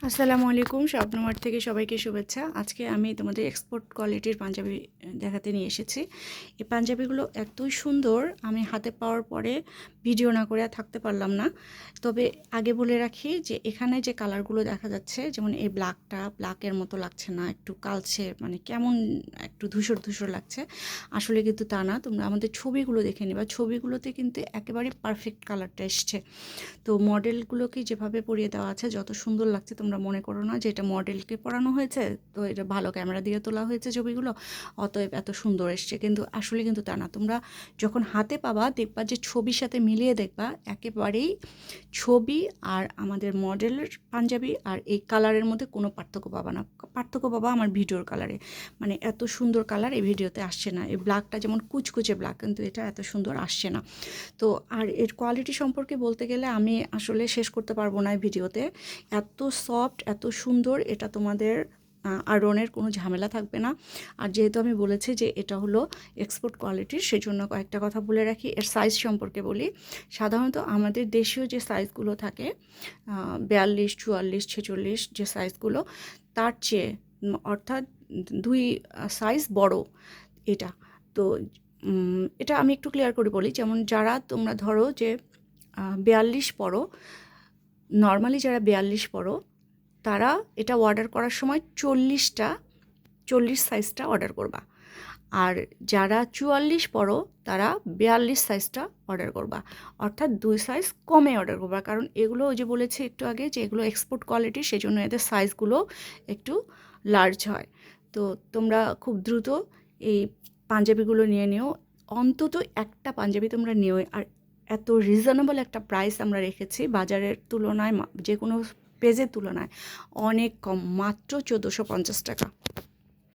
আসসালামু আলাইকুম, স্বপ্নমার্ট থেকে সবাইকে শুভেচ্ছা। আজকে আমি তোমাদের এক্সপোর্ট কোয়ালিটির পাঞ্জাবি দেখাতে নিয়ে এসেছি। এই পাঞ্জাবিগুলো এতই সুন্দর, আমি হাতে পাওয়ার পরে ভিডিও না করে আর থাকতে পারলাম না। তবে আগে বলে রাখি যে এখানে যে কালারগুলো দেখা যাচ্ছে, যেমন এই ব্ল্যাকের মতো লাগছে না, একটু কালচে, মানে কেমন একটু ধূসর ধূসর লাগছে, আসলে কিন্তু তা না। তোমরা আমাদের ছবিগুলো দেখে নিবা, ছবিগুলোতে কিন্তু একেবারে পারফেক্ট কালারটা এসছে। তো মডেলগুলোকে যেভাবে পরিয়ে দেওয়া আছে যত সুন্দর লাগছে, তোমরা মনে করো না যে এটা মডেলকে পরানো হয়েছে, তো এটা ভালো ক্যামেরা দিয়ে তোলা হয়েছে ছবিগুলো, অতএব এত সুন্দর এসছে। কিন্তু আসলে কিন্তু তা না। তোমরা যখন হাতে পাবা দেখবা যে ছবির সাথে মিলিয়ে দেখবা একেবারেই ছবি আর আমাদের মডেলের পাঞ্জাবি আর এই কালারের মধ্যে কোনো পার্থক্য পাবা না। পার্থক্য পাবা আমার ভিডিওর কালারে, মানে এত সুন্দর কালার এই ভিডিওতে আসছে না। এই ব্ল্যাকটা যেমন কুচকুচে ব্ল্যাক, কিন্তু এটা এত সুন্দর আসছে না। তো আর এর কোয়ালিটি সম্পর্কে বলতে গেলে আমি আসলে শেষ করতে পারবো না এই ভিডিওতে। এত সফট, এত সুন্দর, এটা তোমাদের আয়রনের কোনো ঝামেলা থাকবে না। আর যেহেতু আমি বলেছি যে এটা হলো এক্সপোর্ট কোয়ালিটির, সেজন্য কয়েকটা কথা বলে রাখি। এর সাইজ সম্পর্কে বলি। সাধারণত আমাদের দেশীয় যে সাইজগুলো থাকে 42, 44, 46 যে সাইজগুলো, তার চেয়ে অর্থাৎ 2 সাইজ বড় এটা। তো এটা আমি একটু ক্লিয়ার করে বলি। যেমন যারা তোমরা ধরো যে 42 পড়ো, নর্মালি যারা 42 পড়ো তারা এটা অর্ডার করার সময় 40 সাইজটা অর্ডার করবা। আর যারা 44 পড়ো তারা 42 সাইজটা অর্ডার করবা, অর্থাৎ 2 সাইজ কমে অর্ডার করবা। কারণ এগুলো ওই যে বলেছি একটু আগে যে এগুলো এক্সপোর্ট কোয়ালিটি, সেজন্য এদের সাইজগুলো একটু লার্জ হয়। তো তোমরা খুব দ্রুত এই পাঞ্জাবিগুলো নিয়ে নিও। অন্তত একটা পাঞ্জাবি তোমরা নিও। আর এত রিজনেবল একটা প্রাইস আমরা রেখেছি, বাজারের তুলনায় যে কোনো পেজের তুলনায় অনেক কম, মাত্র 1450 টাকা।